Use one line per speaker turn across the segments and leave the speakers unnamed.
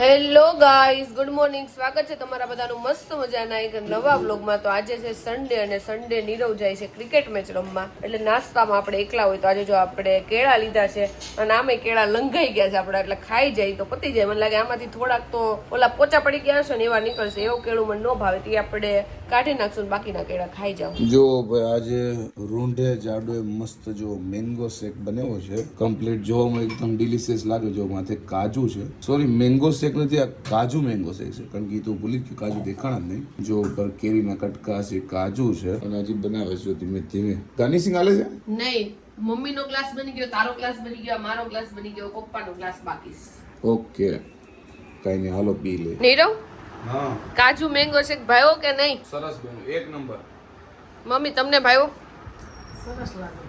Hello guys, good morning. સ્વાગત છે તમારા બધાનું મસ્ત મજાના એક નવા વ્લોગમાં. તો આજે છે સન્ડે અને સન્ડે નીરવ જાય છે ક્રિકેટ મેચ રમવા. એટલે નાસ્તામાં આપણે એકલા હોય તો આજે જો આપણે કેળા લીધા છે અને આમે કેળા લંઘાઈ ગયા છે આપડા, એટલે ખાઈ જાય તો પતી જાય. મને લાગે આમાંથી થોડાક તો ઓલા પોચા પડી ગયા હશે ને એવા નીકળશે. એવું કેળું મને ન ભાવે તે આપણે કાઢી નાખશું ને બાકીના કેળા ખાઈ જાવ.
જો ભાઈ આજે રૂંઢે જાડો મસ્ત જો મેંગો શેક બન્યો છે કમ્પ્લીટ. જોવામાં એકદમ ડિલિશિયસ લાગે. જો માથે કાજુ છે, સોરી મેંગો શેક નથી, આ કાજુ મેંગો શેક છે, કારણ કે તો ભૂલી કે કાજુ દેખાણા જ નહીં. જો ઉપર કેરીના કટકા છે, કાજુ છે અને હજી બનાવે છે ધીમે ધીમે. ગાર્નિશિંગ હાલે છે
નહીં, મમ્મીનો ગ્લાસ બની ગયો, તારો ગ્લાસ બની ગયો, મારો ગ્લાસ બની ગયો, પપ્પાનો ગ્લાસ બાકી છે.
ઓકે કઈ નહીં, હાલો પી લે.
નીરવ,
હા
કાજુ મેંગો શેક ભાવ્યો કે નહીં?
સરસ બન્યું, એક નંબર.
મમ્મી તમને ભાવ્યો?
સરસ લાગે.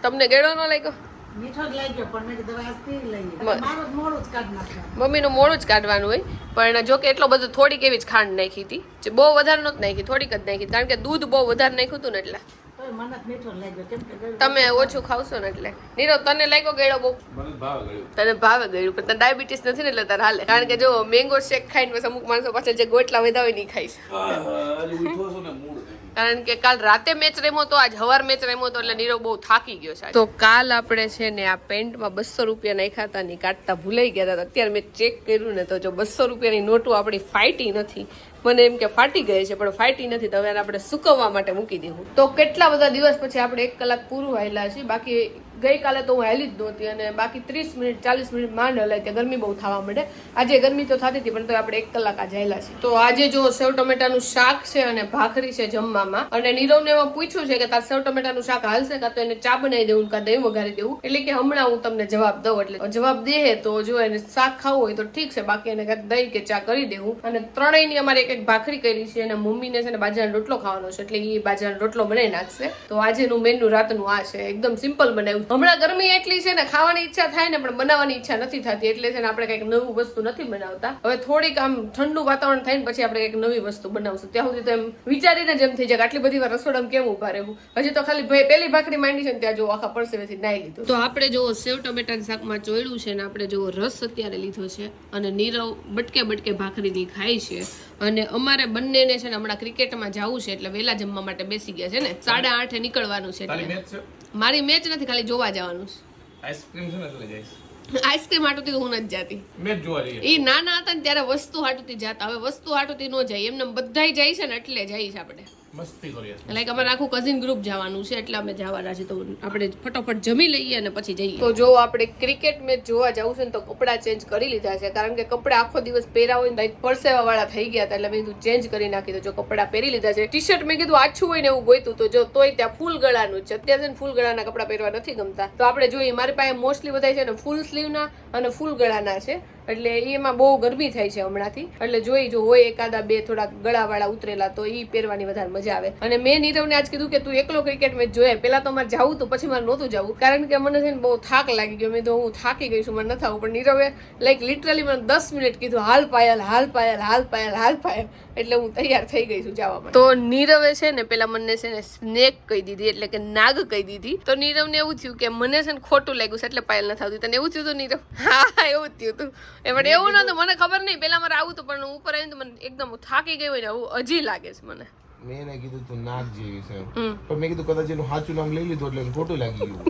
તમને ગેડો ન લાગ્યો?
મીઠો જ લાગ્યો પણ મેં કીધું આજ પી લઈએ. મારું મોડું જ કાઢ નાખ્યું.
મમ્મીનું મોડું જ કાઢવાનું હોય, પણ જો કે એટલો બધો થોડીક એવી જ ખાંડ નાખી હતી, જે બહુ વધારે નહોતી નાખી, થોડીક જ નાખી, કારણ કે દૂધ બહુ વધારે નાખ્યું હતું ને એટલે.
તોય મને જ મીઠો જ લાગ્યો, કેમ કે
તમે ઓછું ખાવશો ને એટલે. નીરવ, તને લાગ્યો ગેડો બહુ?
મને ભાવ ગળ્યું.
તને ભાવે ગયું, પણ તને ડાયાબિટીસ નથી ને એટલે તારે હાલે. કારણ કે જો મેંગો શેક ખાઈને પછી અમુક માણસો પાછળ જે ગોટલા વધા હોય નહીં ખાઈશ.
આજે ઉઠો છો ને મૂડ નહીં.
કારણ કે કાલ રાતે મેચ રમ્યો તો આજ હવાર મેચ રમ્યો તો એટલે નીરવ બહુ થાકી ગયો છે. તો કાલ આપણે છે ને આ પેન્ટમાં 200 રૂપિયા નાખ્યા હતા ને કાઢતા ભૂલાઈ ગયા હતા. અત્યારે મેં ચેક કર્યું ને તો જો 200 રૂપિયાની નોટો આપણી ફાટી નથી. મને એમ કે ફાટી ગઈ છે પણ ફાટી નથી, તો હવે આપણે સુકવવા માટે મૂકી દેવું. તો કેટલા બધા દિવસ પછી આપણે 1 કલાક પૂરું હાલ્યા છે. બાકી ગઈકાલે તો હું હાલી જ નહોતી અને બાકી 30 મિનિટ 40 મિનિટ માંડ હલાય ત્યાં ગરમી બહુ થવા માંડે. આજે ગરમી તો થતી હતી પણ તો આપણે 1 કલાક આજે હાલ્યા છે. તો આજે જો સેવ ટમેટાનું શાક છે અને ભાખરી છે જમવામાં. અને નીરવને એમાં પૂછ્યું છે કે તાર સેવ ટમેટાનું શાક હાલશે કાં તો એને ચા બનાવી દેવું કાં દહીં વઘારી દેવું. એટલે કે હમણાં હું તમને જવાબ દઉં. એટલે જવાબ દે તો જો એને શાક ખાવું હોય તો ઠીક છે, બાકી એને કાંઈક દહીં કે ચા કરી દેવું. અને ત્રણેયની અમારે એક ભાખરી કરી છે અને મમ્મીને છે ને બાજરાનો રોટલો ખાવાનો છે, એટલે એ બાજરાનો રોટલો બનાવી નાખશે. તો આજેનું મેનુ રાતનું આ છે, એકદમ સિમ્પલ બનાવ્યું. હમણાં ગરમી એટલી છે ને ખાવાની ઈચ્છા થાય ને પણ બનાવવાની ઈચ્છા નથી થતી, એટલે છે ને આપણે કંઈક નવું વસ્તુ નથી બનાવતા. હવે થોડીક આમ ઠંડુ વાતાવરણ થાય ને પછી આપણે કંઈક નવી વસ્તુ બનાવશું. ત્યાં સુધી તો એમ વિચારીને જ એમ થઈ જાય આટલી બધી વાર રસોડામાં કેમ ઉભા રહેવું. હજી તો ખાલી પેલી ભાખરી માંડી છે ને ત્યાં જો આખા પરસેવેથી નાઈ લીધું. તો આપણે જો સેવ ટમેટાના શાકમાં ચોળ્યું છે ને આપણે જો રસ અત્યારે લીધો છે અને નીરવ બટકે બટકે ભાખરીની ખાય છે. અને અમારે બંનેને છે ને હમણાં ક્રિકેટમાં જવું છે એટલે વહેલા જમવા માટે બેસી ગયા છે ને. 8:30 નીકળવાનું છે. મારી મેચ નથી, ખાલી જોવા જવાનું છે.
આઈસ્ક્રીમ છે ને એટલે જઈશ.
આઈસ્ક્રીમ હાટુથી હું નથી જાતી.
મેચ જોવા જઈએ.
એ નાના હતા ને ત્યારે વસ્તુ હાટુથી જાતા, હવે વસ્તુ હાટુથી ન જાય. એમને બધાય જાય છે ને એટલે જાય છે આપણે.
મસ્તી કરીએ.
લાઈક અમારે આખું કઝિન ગ્રુપ જવાનું છે એટલે અમે જવાના છે. તો આપણે ફટાફટ જમી લઈએ અને પછી જઈએ. તો જો આપણે ક્રિકેટ મેચ જોવા જવું છે ને તો કપડાં ચેન્જ કરી લીધા છે, કારણ કે કપડાં આખો દિવસ પહેર્યા હોય ને પરસેવા વાળા થઈ ગયા હતા એટલે મેં કીધું ચેન્જ કરી નાખી. તો જો કપડાં પહેરી લીધા છે. ટી શર્ટ મેં કીધું આછું હોય ને એવું ગોઈતું, તો જો તોય ત્યાં ફૂલ ગળાનું છે. અત્યારે છે ને ફૂલ ગળાના કપડાં પહેરવા નથી ગમતા. તો આપણે જોઈએ, મારી પાસે મોસ્ટલી બધા છે ને ફૂલ સ્લીવના અને ફૂલ ગળાના છે, એટલે એમાં બહુ ગરમી થાય છે હમણાંથી. એટલે જોઈ જો હોય એકાદા બે થોડા ગળાવાળા ઉતરેલા તો એ પહેરવાની વધારે મજા આવે. અને મેં નીરવને આજ કીધું કે તું એકલો ક્રિકેટ મેચ જોયે. પેલા તો મારે જવું તો પછી મારે નહોતું જવું, કારણ કે મને છે ને બહુ થાક લાગી ગયો. મેં તો હું થાકી ગઈ છું, મને નથી આવું. પણ નીરવે લાઈક લિટરલી મને 10 મિનિટ કીધું હાલ પાયલ, હાલ પાયલ, હાલ પાયલ, હાલ પાયલ. એટલે હું તૈયાર થઈ ગઈ છું જવા માટે. તો નીરવે છે ને પેલા મને છે ને સ્નેક કહી દીધી, એટલે કે નાગ કહી દીધી. તો નીરવને એવું થયું કે મને છે ને ખોટું લાગ્યું છે એટલે પાયલ નથી આવતી. તને એવું થયું હતું નીરવ? હા એવું જ થયું હતું. એમાં એવું નતું, મને ખબર નહીં. પેલા મારે આવું હતું પણ ઉપર આવીને તો મને એકદમ થાકી ગઈ હોય ને આવું હજી લાગે છે મને.
મેં એને કીધું તું નાગ જેવી છે, પણ મેં કીધું કદાચ એનું સાચું નામ લઈ લીધું એટલે ખોટું લાગી ગયું.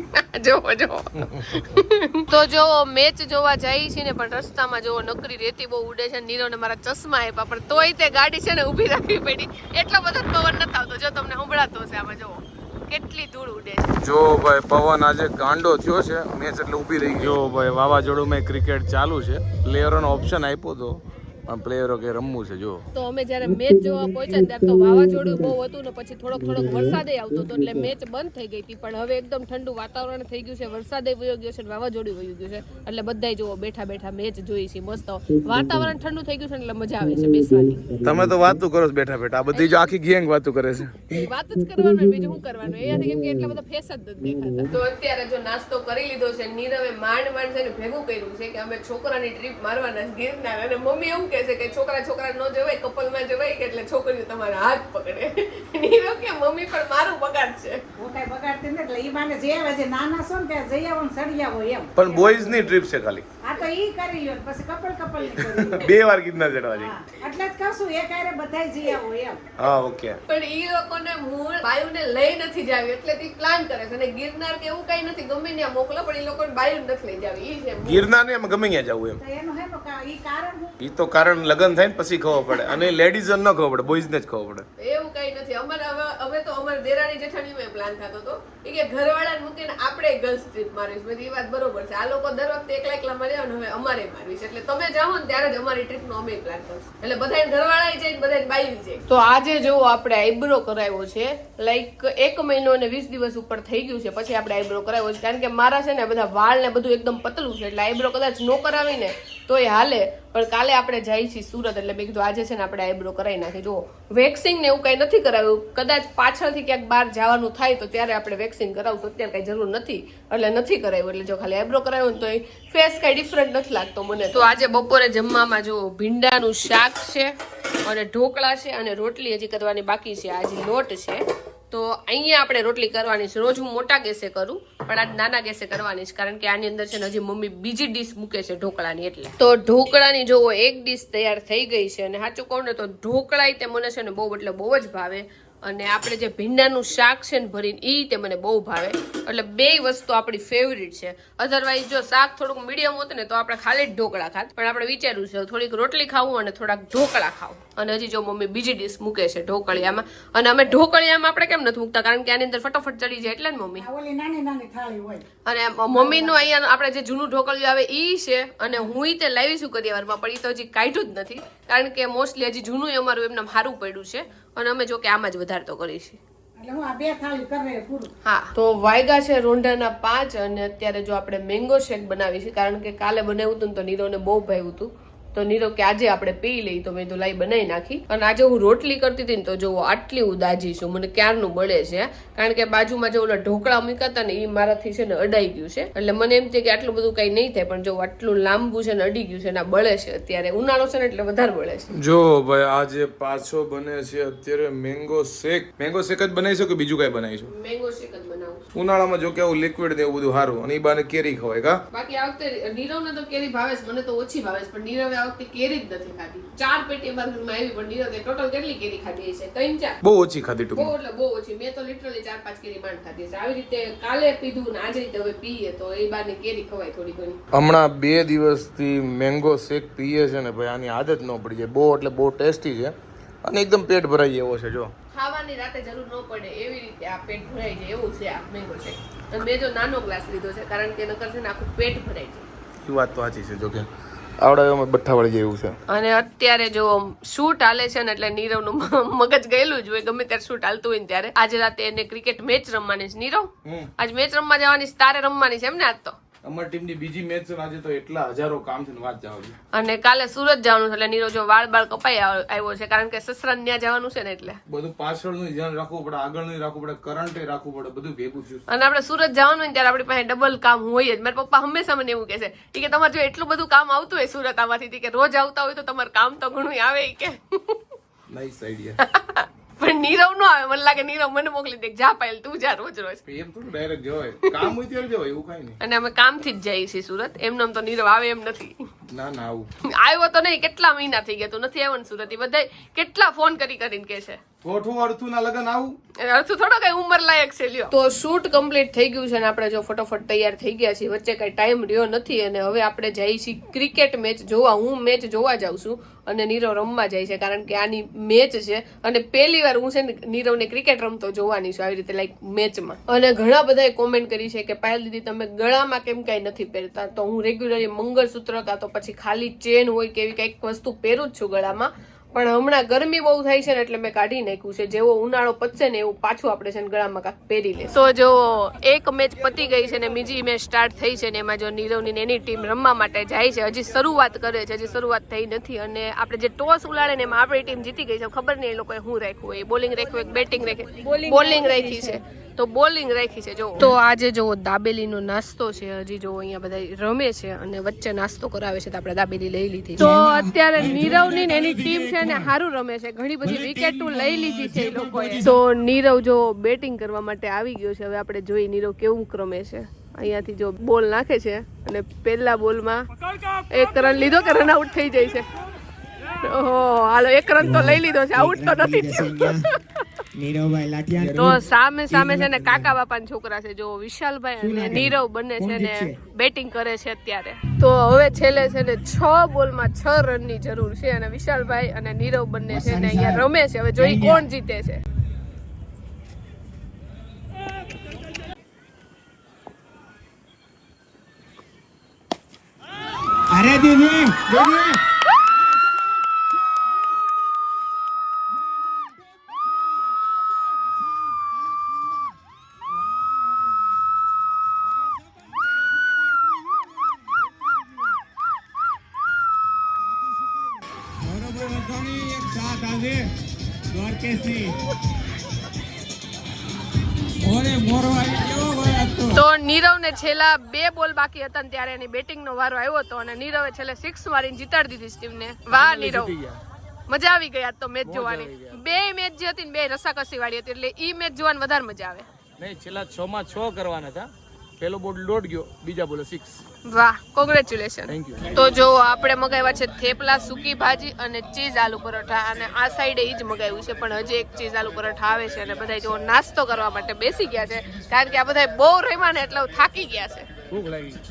જો તો જો મેચ જોવા જાય છે ને પણ રસ્તામાં જો નકરી રેતી બહુ ઉડે છે. નીરવને મારા ચશ્મા આપ્યા પણ તોય તે ગાડી છે ને ઊભી રાખવી પડી. એટલો બધો પવન નથી આવતો. જો તમને સંભળાતો હશે આમાં જો કેટલી ધૂળ ઉડે છે.
જો ભાઈ પવન આજે ગાંડો થયો છે, મેચ એટલે ઊભી રહી ગઈ. જો ભાઈ વાવાઝોડું મેં ક્રિકેટ ચાલુ છે, પ્લેયરોનો ઓપ્શન આપ્યો તો પણ પ્લેયરો કે રમવું છે. જો
તો અમે જ્યારે મેચ જોવા પહોંચ્યા ત્યારે તો વાવાઝોડું બહુ હતું ને પછી થોડોક વરસાદ આવતો હતો એટલે મેચ બંધ થઈ ગઈ હતી. પણ હવે એકદમ ઠંડુ વાતાવરણ થઈ ગયું છે, વરસાદ વયો ગયો છે ને વાવાઝોડું વયું ગયું છે, એટલે બધાય જો બેઠા બેઠા મેચ જોઈ છે. મસ્ત વાતાવરણ ઠંડુ થઈ ગયું છે એટલે મજા આવે છે બેસવાની.
તમે તો વાતું કરો છો બેઠા બેઠા, આ બધી જો આખી ગેંગ વાતું કરે છે.
વાત જ કરવાનું, બીજું શું કરવાનું. અહીંયાથી કેમ કે એટલા બધા ફેસ જ નથી દેખાતા. તો અત્યારે જો નાસ્તો કરી લીધો છે. નીરવે માંડ છે ને ભેગું કર્યું છે કે અમે છોકરાની ટ્રીપ મારવાના ગિરનાર. અને મમ્મી એવું કહે છે કે છોકરા ન જવાય, કપલમાં જવાય કે એટલે છોકરીઓ તમારા હાથ પકડે. નીરવ કે મમ્મી પણ મારું બગાડશે.
હું કઈ બગાડતી નથી એટલે ઈ બાને જે આવે છે નાના છો ને ત્યાં જઈ આવો ને સડી આવો એમ.
પણ બોયઝ ની ટ્રીપ છે ખાલી,
આ તો ઈ કરી લ્યો ને પછી કપલ ની કરી લ્યો.
2 વાર ગિરનાર ચડવા જઈ.
હા, એટલે જ કહું છું એક હારે બધાય જઈ આવો એમ.
હા ઓકે.
પણ ઈ લોકોને મૂળ બાયુને લઈ નથી જાવી એટલે તે પ્લાન કરે છે. અને ગિરનાર કે એવું કઈ નથી, ગમે ત્યાં મોકલો પણ ઈ લોકોને બાયુ નથી લઈ જાવી. ઈ છે મૂળ.
ગિરનાર ને એમ ગમે ત્યાં જવું એમ.
તો એનું હે ઈ કારણ હું
ઈ તો કારણ લગન થાય ને પછી ખબર પડે, અને લેડીઝ ન ખબર પડે, બોયઝ ને જ ખબર પડે.
એવું કઈ નથી. અમારે હવે તો અમારે દેરાણી જેઠાણીમાં પ્લાન થતો હતો ઈ કે ઘરવાળાને મૂકીને આપણે ગર્લ્સ ટ્રીપ મારીશું. બધી વાત બરોબર છે. આ લોકો દર વખતે એકલા એકલા માર્યા ને હવે અમારે મારવી છે એટલે તમે જાઓ ને ત્યારે જ અમારી ટ્રીપ નો અમે પ્લાન કરશું. એટલે બધાને ઘરવાળા જાય બધાને બાયું જાય. તો આજે જો આપણે આઈબ્રો કરાવ્યો છે, લાઈક 1 મહિનો અને 20 દિવસ ઉપર થઈ ગયું છે પછી આપણે આઈબ્રો કરાવ્યો છે. કારણ કે મારા છે ને બધા વાળ ને બધું એકદમ પતલું છે એટલે આઈબ્રો કદાચ ન કરાવીને તોય હાલે. પણ કાલે આપણે જઈએ છીએ સુરત એટલે મેં કીધું આજે છે ને આપણે આઈબ્રો કરાવી નાખી. જો વેક્સિંગ ને એવું કઈ નથી કરાવ્યું, કદાચ પાછળથી ક્યાંક બહાર જવાનું થાય તો ત્યારે આપણે વેક્સિંગ કરાવશું, અત્યારે કઈ જરૂર નથી એટલે નથી કરાવ્યું. એટલે જો ખાલી આઈબ્રો કરાવ્યું તો ફેસ કઈ ડિફરન્ટ નથી લાગતો મને. તો આજે બપોરે જમવામાં જો ભીંડાનું શાક છે અને ઢોકળા છે અને રોટલી હજી કરવાની બાકી છે. આજે લોટ છે તો અહીંયા આપણે રોટલી કરવાની છે. રોજ હું મોટા ગેસે કરું પણ આજ નાના ગેસે કરવાની છે કારણ કે આની અંદર છે ને હજી મમ્મી બીજી ડીશ મૂકે છે ઢોકળાની. એટલે તો ઢોકળાની જો એક ડીશ તૈયાર થઈ ગઈ છે. અને સાચું કહું ને તો ઢોકળા તે મને છે ને બહુ એટલે બહુ જ ભાવે. અને આપણે જે ભીંડાનું શાક છે ને ભરીને ઈ તે મને બહુ ભાવે. એટલે 2 વસ્તુ આપણી ફેવરિટ છે. અધરવાઇઝ જો શાક થોડુંક મીડિયમ હોત ને તો આપણે ખાલી જ ઢોકળા ખાત, પણ આપણે વિચાર્યું છે થોડીક રોટલી ખાવું અને થોડાક ઢોકળા ખાવું. અને હજી જો મમ્મી બીજી ડીશ મૂકે છે ઢોકળિયામાં. અને અમે ઢોકળિયામાં આપણે કેમ નથી મૂકતા કારણ કે આની અંદર ફટાફટ ચડી જાય એટલે ને મમ્મી.
આ ઓલી નાની નાની થાળી હોય.
અને મમ્મીનું અહીંયા આપણે જે જૂનું ઢોકળિયું આવે ઈ છે. અને હું તે લાવી છું કદી વારમાં પણ ઈ તો હજી કાઢ્યું જ નથી કારણ કે મોસ્ટલી હજી જૂનું અમારું એમને સારું પડ્યું છે. અને અમે જો કે આમાં જ વધારે તો કરી છે.
એટલે હું આ 2 થાળી કરે પૂરું.
હા તો વાયગા છે રોંઢાના 5 અને અત્યારે જો આપણે મેંગો શેક બનાવી છે કારણ કે કાલે બનાવ્યું હતું ને તો નીરવને બહુ ભાવ્યું હતું. તો નીરવ કે આજે આપણે પી લઈ તો મેં તો લાઈ બનાવી નાખી. અને આજે હું રોટલી કરતી હતી ને તો જો આટલી ઉદાજી છું, મને ક્યારનું બળે છે કારણ કે બાજુમાં જે ઓલા ઢોકળા મૂકાતા ને એ મારાથી છે ને અડાઈ ગયું છે. એટલે મને એમ થાય કે આટલું બધું કઈ નહીં થાય પણ જો આટલું લાંબુ છે ને અડી ગયું છે ને બળે છે. અત્યારે ઉનાળો છે ને એટલે વધારે બળે છે.
જો ભાઈ આજે પાછો બને છે અત્યારે મેંગો શેક. મેંગો શેક જ બનાવીશું કે બીજું કઈ બનાવીશું?
મેંગો શેક જ બનાવું.
ઉનાળામાં જો કે આવું લિક્વિડ ને એવું બધું સારું, અને ઈ બાને કેરી ખવાય કા.
બાકી આ વખતે નીરવને તો કેરી ભાવે છે, મને તો ઓછી ભાવે છે. પણ નીરવે આ વખતે કેરી જ નથી ખાધી. 4 પેટી અમારા ઘરમાં આવી પણ નીરવે ટોટલ કેટલી કેરી ખાધી છે? 3-4.
બહુ ઓછી ખાધી
બહુ એટલે બહુ ઓછી. મેં તો લિટરલી 4-5 કેરી માંડ ખાધી છે. આવી રીતે કાલે પીધું ને આજે રીતે હવે પીએ તો એ બારની કેરી ખવાય થોડી ઘણી.
હમણાં 2 દિવસથી મેંગો શેક પીએ છે ને ભાઈ, આની આદત ન પડી જાય. બહુ એટલે બહુ ટેસ્ટી છે અને એકદમ પેટ ભરાઈ એવો છે. જો
ખાવાની રાતે જરૂર ન પડે એવી રીતે આ પેટ ભરાઈ જાય એવું છે આ મેંગો શેક. અને મેં જો નાનો ગ્લાસ લીધો છે કારણ કે નકર છે ને આખું પેટ ભરાઈ જાય.
એ વાત તો સાચી છે. જો કે આવડા બઠ્ઠા વળી જેવું છે.
અને અત્યારે જો શૂટ હાલે છે ને એટલે નીરવનું મગજ ગયેલું જ હોય ગમે ત્યારે શૂટ હાલતું હોય ને ત્યારે. આજે રાતે એને ક્રિકેટ મેચ રમવાની છે. નીરવ આજ મેચ રમવા જવાની છે, તારે રમવાની છે એમ ને? આજ તો
અમારી ટીમની બીજી મેચ છે આજે તો એટલા હજારો કામ છે ને વાત જાવ.
અને કાલે સુરત જવાનું છે એટલે નીરવ જો વાળ કપાઈ આવ્યો છે કારણ કે સસરા ત્યાં જવાનું છે ને એટલે
બધું પાછળનું ધ્યાન રાખવું પડે, આગળનું રાખવું પડે, કરંટ રાખવું પડે, બધું ભેગું છે.
અને આપણે સુરત જવાનું હોય ત્યારે આપણી પાસે ડબલ કામ હોય જ. મારા પપ્પા હંમેશા મને એવું કહે છે કે તમારે જો એટલું બધું કામ આવતું હોય સુરત આવવાથી કે રોજ આવતા હોય તો તમારે કામ તો ઘણું આવે કે.
Nice idea.
પણ નીરવ નો આવે. મને લાગે નીરવ મને મોકલી દે જા પાયલ તું જા રોજ.
એમ થોડું ડાયરેક્ટ જવાય, કામ હોય ત્યારે જવાય, એવું કઈ નહીં.
અને અમે કામથી જ જઈએ છીએ સુરત, એમને તો નીરવ આવે એમ નથી.
ના ના આવું
આવ્યો તો નહીં, કેટલા મહિના થઈ ગયા તું નથી આવ્યો ને સુરત. બધા કેટલા ફોન કરીને કે છે
થોડું અડથું ના લગન આવું.
અડધું થોડો કઈ ઉંમર લાયક છે. લ્યો તો શૂટ કમ્પ્લીટ થઈ ગયું છે ને આપણે જો ફટોફટ તૈયાર થઈ ગયા છીએ. વચ્ચે કઈ ટાઈમ રહ્યો નથી અને હવે આપણે જઈએ છીએ ક્રિકેટ મેચ જોવા. હું મેચ જોવા જાઉં છું અને નીરવ રમવા જાય છે કારણ કે આની મેચ છે. અને પહેલી વાર હું છે ને નીરવને ક્રિકેટ રમતો જોવાની છું આવી રીતે લાઈક મેચમાં. અને ઘણા બધાએ કોમેન્ટ કરી છે કે પાયલ દીદી તમે ગળામાં કેમ કઈ નથી પહેરતા? તો હું રેગ્યુલરલી મંગળસૂત્ર કાં તો પછી ખાલી ચેન હોય કે એવી કઈક વસ્તુ પહેરું જ છું ગળામાં. પણ હમણાં ગરમી બહુ થાય છે ને એટલે મેં કાઢી નાખ્યું છે. જેવો ઉનાળો પતશે ને એવું પાછું આપણે છે ને ગળામાં કાંક પહેરી લે. તો જો એક મેચ પતી ગઈ છે ને બીજી મેચ સ્ટાર્ટ થઈ છે ને એમાં જો નીરવની એની ટીમ રમવા માટે જાય છે. હજી શરૂઆત કરે છે, હજી શરૂઆત થઈ નથી. અને આપણે જે ટોસ ઉલાડે ને એમાં આપણી ટીમ જીતી ગઈ છે. ખબર નહીં એ લોકોએ શું રાખ્યું હોય, બોલિંગ રાખ્યું, એક બેટિંગ રાખી, બોલિંગ રાખી છે. તો બોલિંગ રાખી છે જો. તો આજે જો દાબેલીનો નાસ્તો છે, હજી જો અહીંયા બધા રમે છે અને વચ્ચે નાસ્તો કરાવે છે, તો આપણે દાબેલી લઈ લીધી. તો અત્યારે નીરવની ને એની ટીમ છે ને સારું રમે છે, ઘણી બધી વિકેટો લઈ લીધી છે એ લોકોએ. તો નીરવ જો બેટિંગ કરવા માટે આવી ગયો છે. હવે આપણે જોઈએ નીરવ કેવું રમે છે. અહીંયાથી જો બોલ નાખે છે અને પહેલા બોલમાં 1 રન લીધો કે રન આઉટ થઈ જાય છે. ઓહો હાલો 1 રન તો લઈ લીધો છે, આઉટ તો નથી થયો. તો સામે છે ને કાકા બાપાના છોકરા છે જો વિશાલભાઈ અને નીરવ બંને છે ને બેટિંગ કરે છે અત્યારે. તો હવે છેલ્લે છે ને 6 બોલમાં 6 રનની જરૂર છે અને વિશાલભાઈ અને નીરવ બંને છે ને અહીંયા રમે છે. હવે જોઈ કોણ જીતે છે.
અરે દીદી
તો નીરવને છેલ્લા 2 બોલ બાકી હતા ને ત્યારે એની બેટિંગનો વારો આવ્યો હતો અને નીરવે છેલ્લે 6 મારીને જીતાડી દીધી ટીમને. વાહ નીરવ, મજા આવી ગઈ આજ તો મેચ જોવાની. 2 મેચ જે હતી ને 2 રસાકસી વાળી હતી એટલે ઈ મેચ જોવાની વધારે મજા આવે.
નહીં, છેલ્લા 6 માં 6 કરવાના હતા. પેલો બોલ લોટ ગયો, બીજા બોલે 6.
વાહ, કોંગ્રેચ્યુલેશન.
Thank you.
તો જો આપણે મગાવ્યા છે થેપલા, સૂકી ભાજી અને ચીઝ આલુ પરોઠા અને આ સાઈડે ઈ જ મગાવ્યું છે, પણ હજી એક ચીઝ આલુ પરોઠા આવે છે અને બધા જો નાસ્તો કરવા માટે બેસી ગયા છે કારણ કે આ બધા બહુ રમ્યા ને એટલે થાકી ગયા છે.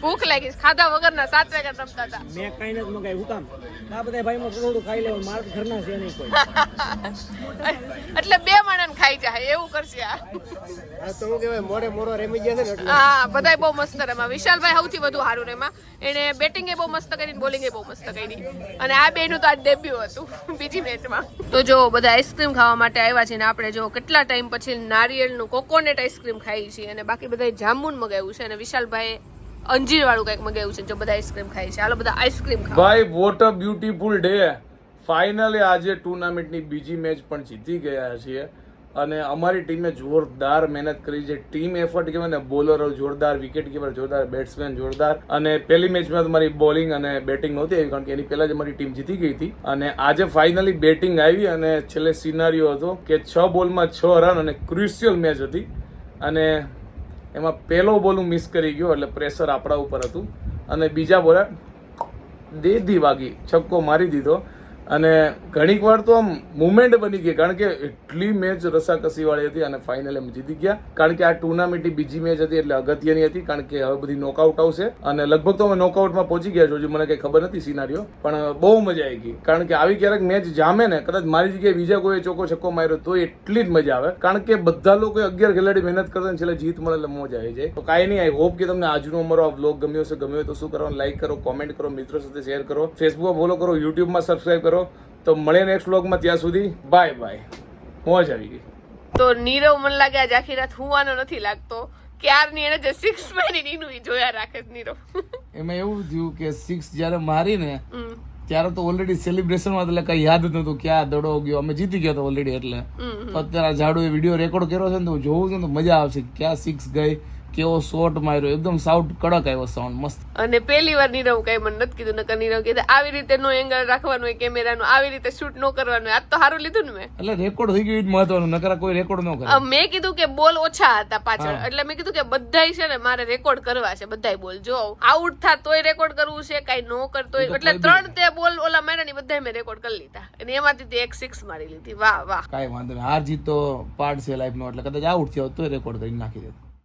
ભૂખ લાગી ખાધા વગરના 7 વાગ્યા રમતા હતા.
મેં કઈ નથી મગાવ્યું. હું કામ આ બધા ભાઈમાં થોડું ખાઈ લેવું, મારા ઘરના છે નહીં કોઈ.
એટલે 2 માણસ ખાઈ જાય એવું કરશે આ.
તો હું કહેવાય મોડે મોડો રમી ગયા છે ને.
હા, બધાય બહુ મસ્ત રમ્યા. વિશાલભાઈ સૌથી વધુ સારું રમ્યા. એને બેટિંગ એ બહુ મસ્ત કરી, બોલિંગ એ બહુ મસ્ત કરી અને આ બેનું તો આજ ડેબ્યુ હતું બીજી મેચમાં. તો જો બધા આઈસ્ક્રીમ ખાવા માટે આવ્યા છે ને આપણે જો કેટલા ટાઈમ પછી નારિયેળનું કોકોનટ આઈસ્ક્રીમ ખાઈ છીએ અને બાકી બધા જાંબુન મગાવ્યું છે અને વિશાલભાઈ અંજીર વાળું કંઈક મગાવ્યું છે. જો બધા આઈસ્ક્રીમ ખાય છે, હાલો બધા આઈસ્ક્રીમ ખાવા.
ભાઈ what a beautiful day. Finally આજે ટુર્નામેન્ટની બીજી મેચ પણ જીતી ગયા છીએ અને અમારી ટીમે જોરદાર મહેનત કરી છે. ટીમ એફર્ટ કહેવાય ને, બોલરો જોરદાર, વિકેટ કીપર જોરદાર, બેટ્સમેન જોરદાર. અને પહેલી મેચમાં તમારી બોલિંગ અને બેટિંગ નહોતી આવી કારણ કે એની પહેલા જ અમારી ટીમ જીતી ગઈ હતી અને આજે ફાઇનલી બેટિંગ આવી અને છેલ્લે સિનારીઓ હતો કે 6 બોલમાં 6 રન અને ક્રુશિયલ મેચ હતી અને એમાં પહેલો બોલ હું મિસ કરી ગયો એટલે પ્રેશર આપણા ઉપર હતું અને બીજા બોલે દેદી વાગી, છક્કો મારી દીધો અને ઘણીક વાર તો આમ મુવમેન્ટ બની ગઈ કારણ કે એટલી મેચ રસાકસી વાળી હતી અને ફાઇનલ એમ જીતી ગયા કારણ કે આ ટુર્નામેન્ટની બીજી મેચ હતી એટલે અગત્યની હતી કારણ કે હવે બધી નોકઆઉટ આવશે અને લગભગ તો અમે નોકઆઉટમાં પહોંચી ગયા છો. મને કંઈ ખબર નથી સિનારીઓ, પણ બહુ મજા આવી ગઈ કારણ કે આવી ક્યારેક મેચ જામે ને, કદાચ મારી જગ્યાએ બીજા કોઈ ચોખ્ખો છક્કો માર્યો તો એટલી જ મજા આવે કારણ કે બધા લોકો 11 ખેલાડી મહેનત કરતા ને છેલ્લે જીત મળે એટલે મજા આવી જાય. તો કાંઈ નહીં, આઈ હોપ કે તમને આજનો અમારો આ વ્લોગ ગમ્યો હશે. ગમ્યો હોય તો શું કરવાનું, લાઈક કરો, કોમેન્ટ કરો, મિત્રો સાથે શેર કરો, ફેસબુકમાં ફોલો કરો, યુટ્યુબમાં સબસ્ક્રાઈબ કરો. તો મળે નેક્સ્ટ વ્લોગમાં, ત્યાં સુધી બાય બાય. મોજ આવી ગઈ.
તો નીરવ મને લાગે આજ આખી રાત હુવાનો નથી લાગતો. ક્યારની એને જે 6 મારી નીનું ઈ જોયા રાખે છે નીરવ.
એમાં એવું થયું કે 6 જ્યારે મારી ને ત્યારે તો ઓલરેડી સેલિબ્રેશનમાં એટલે કઈ યાદ જ નતું ક્યાં દડો ગયો, અમે જીતી ગયા તો ઓલરેડી એટલે. તો અત્યારે ઝાડુ એ વિડીયો રેકોર્ડ કર્યો છે ને તો જોવું છે ને તો મજા આવશે ક્યાં 6 ગઈ, કેવો શોટ માર્યો, એકદમ સાઉન્ડ કડક આવ્યો, સાઉન્ડ મસ્ત.
અને પહેલી વાર નીરવ કઈ મને નથી કીધું, નકર નીરવ કીધું આવી રીતે નો એંગલ રાખવાનું હોય કેમેરાનું, આવી રીતે શૂટ નો કરવાનું હોય. આજ તો સારું લીધું ને મેં.
એટલે રેકોર્ડ થઈ ગયું એ જ મહત્વનું, નકર કોઈ રેકોર્ડ ન કરે.
મેં કીધું કે બોલ ઓછા હતા પાછળ એટલે મેં કીધું કે બધાય છે ને મારે રેકોર્ડ કરવા છે, બધાય બોલ જો આઉટ થા તોય રેકોર્ડ કરવું છે, કઈ નો કરતો એટલે 3 તે બોલ ઓલા માર્યા ને બધાય મેં રેકોર્ડ કરી લીધા અને એમાંથી તે એક 6 મારી લીધી. વાહ વાહ.
કાંઈ વાંધો નહીં, હાર જીત તો પાર્ટ છે લાઈફનો એટલે કદાચ આઉટ થયો તોય રેકોર્ડ કરી નાખી દે.